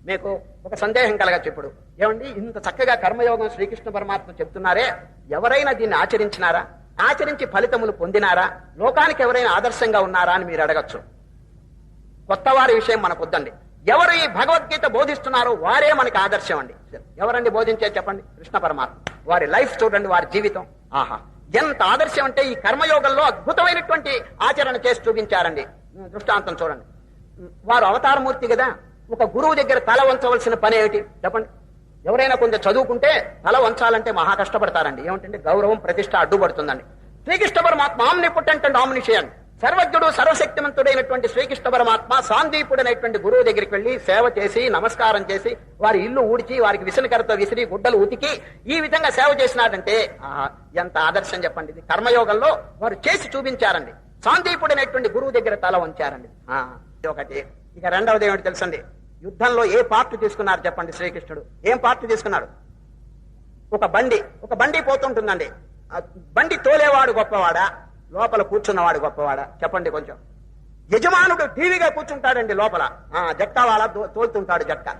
మీకు ఒక సందేహం కలగచ్చు ఇప్పుడు. ఏమండి, ఇంత చక్కగా కర్మయోగం శ్రీకృష్ణ పరమాత్మ చెప్తున్నారే, ఎవరైనా దీన్ని ఆచరించినారా, ఆచరించి ఫలితములు పొందినారా, లోకానికి ఎవరైనా ఆదర్శంగా ఉన్నారా అని మీరు అడగచ్చు. కొత్త వారి విషయం మనకొద్దండి. ఎవరు ఈ భగవద్గీత బోధిస్తున్నారో వారే మనకి ఆదర్శం అండి. ఎవరండి బోధించే చెప్పండి? కృష్ణ పరమాత్మ. వారి లైఫ్ చూడండి, వారి జీవితం, ఆహా ఎంత ఆదర్శం అంటే ఈ కర్మయోగంలో అద్భుతమైనటువంటి ఆచరణ చేసి చూపించారండి. దృష్టాంతం చూడండి. వారు అవతారమూర్తి కదా, ఒక గురువు దగ్గర తల వంచవలసిన పని ఏమిటి చెప్పండి? ఎవరైనా కొంచెం చదువుకుంటే తల వంచాలంటే మహా కష్టపడతారండి. ఏమిటంటే గౌరవం, ప్రతిష్ట అడ్డుపడుతుందండి. శ్రీకృష్ణ పరమాత్మ ఆమ్నిపుటెంట్ అండ్ ఆమ్నిషియన్, సర్వజ్ఞుడు సర్వశక్తిమంతుడైనటువంటి శ్రీకృష్ణ పరమాత్మ సాందీపుడైనటువంటి గురువు దగ్గరికి వెళ్లి సేవ చేసి నమస్కారం చేసి వారి ఇల్లు ఊడ్చి వారికి విసనకరతో విసిరి గుడ్డలు ఉతికి ఈ విధంగా సేవ చేసినాడంటే ఎంత ఆదర్శం చెప్పండి. ఇది కర్మయోగంలో వారు చేసి చూపించారండి. సాందీపుడైనటువంటి గురువు దగ్గర తల వంచారండి. ఒకటి. ఇక రెండవది ఏమిటి తెలుసండి? యుద్ధంలో ఏ పార్ట్ తీసుకున్నారు చెప్పండి శ్రీకృష్ణుడు? ఏం పార్ట్ తీసుకున్నాడు? ఒక బండి పోతుంటుందండి. బండి తోలేవాడు గొప్పవాడా, లోపల కూర్చున్నవాడు గొప్పవాడా చెప్పండి? కొంచెం యజమానుడు టీవీగా కూర్చుంటాడండి, లోపల జట్కా వాళ్ళ తోలుతుంటాడు జట్కా.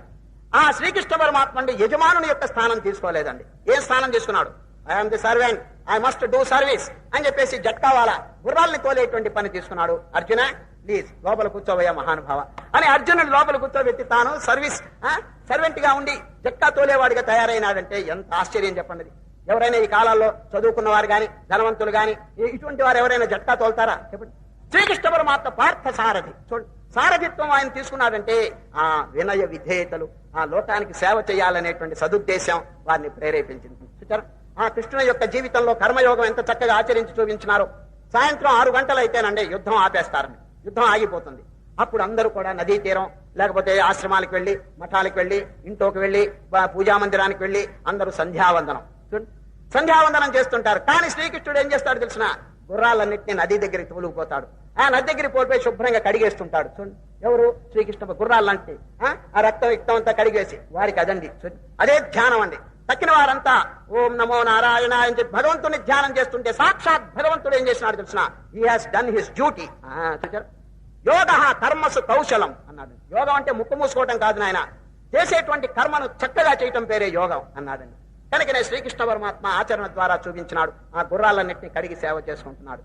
శ్రీకృష్ణ పరమాత్మ అండి యజమానుని యొక్క స్థానం తీసుకోలేదండి. ఏం స్థానం తీసుకున్నాడు? I'm the servant, I must do service అని చెప్పేసి జట్కా వాళ్ళ గుర్రాల్ని తోలేటువంటి పని తీసుకున్నాడు. అర్జున ప్లీజ్ లోపల కూర్చోవయ్యా మహానుభావ అని అర్జునుడు లోపల కూర్చోబెట్టి తాను సర్వెంట్ గా ఉండి జట్కా తోలేవాడిగా తయారైనాడంటే ఎంత ఆశ్చర్యం చెప్పండి. ఎవరైనా ఈ కాలాల్లో చదువుకున్న వారు గాని ధనవంతులు గాని ఇటువంటి వారు ఎవరైనా జట్కా తోలుతారా చెప్పండి? శ్రీకృష్ణ పరమాత్మ పార్థ సారథి. చూడండి, సారథిత్వం ఆయన తీసుకున్నాడంటే వినయ విధేయతలు, లోకానికి సేవ చేయాలనేటువంటి సదుద్దేశం వారిని ప్రేరేపించింది. చూచారా కృష్ణుని యొక్క జీవితంలో కర్మయోగం ఎంత చక్కగా ఆచరించి చూపించినారో. సాయంత్రం 6 గంటలు అయితేనండి యుద్ధం ఆపేస్తారండి. యుద్ధం ఆగిపోతుంది. అప్పుడు అందరూ కూడా నదీ తీరం లేకపోతే ఆశ్రమాలకు వెళ్లి, మఠాలకు వెళ్లి, ఇంట్లోకి వెళ్లి, పూజా మందిరానికి వెళ్లి అందరూ సంధ్యావందనం చేస్తుంటారు. కానీ శ్రీకృష్ణుడు ఏం చేస్తాడు తెలిసిన? గుర్రాలన్నింటినీ నది దగ్గరికి తోలుకుపోతాడు. నది దగ్గరికి పోలిపోయి శుభ్రంగా కడిగేస్తుంటాడు. చూడండి, ఎవరు? శ్రీకృష్ణ. గుర్రాలంటే రక్తం అంతా కడిగేసి వారికి అదండి. అదే ధ్యానం అండి. తక్కిన వారంతా ఓం నమో నారాయణ అని చెప్పి భగవంతుని ధ్యానం చేస్తుంటే సాక్షాత్ భగవంతుడు ఏం చేసినాడు తెలిసిన? He has done his duty. యోగ కర్మసు కౌశలం అన్నాడు. యోగం అంటే ముక్కు మూసుకోవటం కాదు నాయన, చేసేటువంటి కర్మను చక్కగా చేయటం పేరే యోగం అన్నాడండి. కనుకనే శ్రీకృష్ణ పరమాత్మ ఆచరణ ద్వారా చూపించినాడు. గుర్రాలన్నింటినీ కడిగి సేవ చేసుకుంటున్నాడు.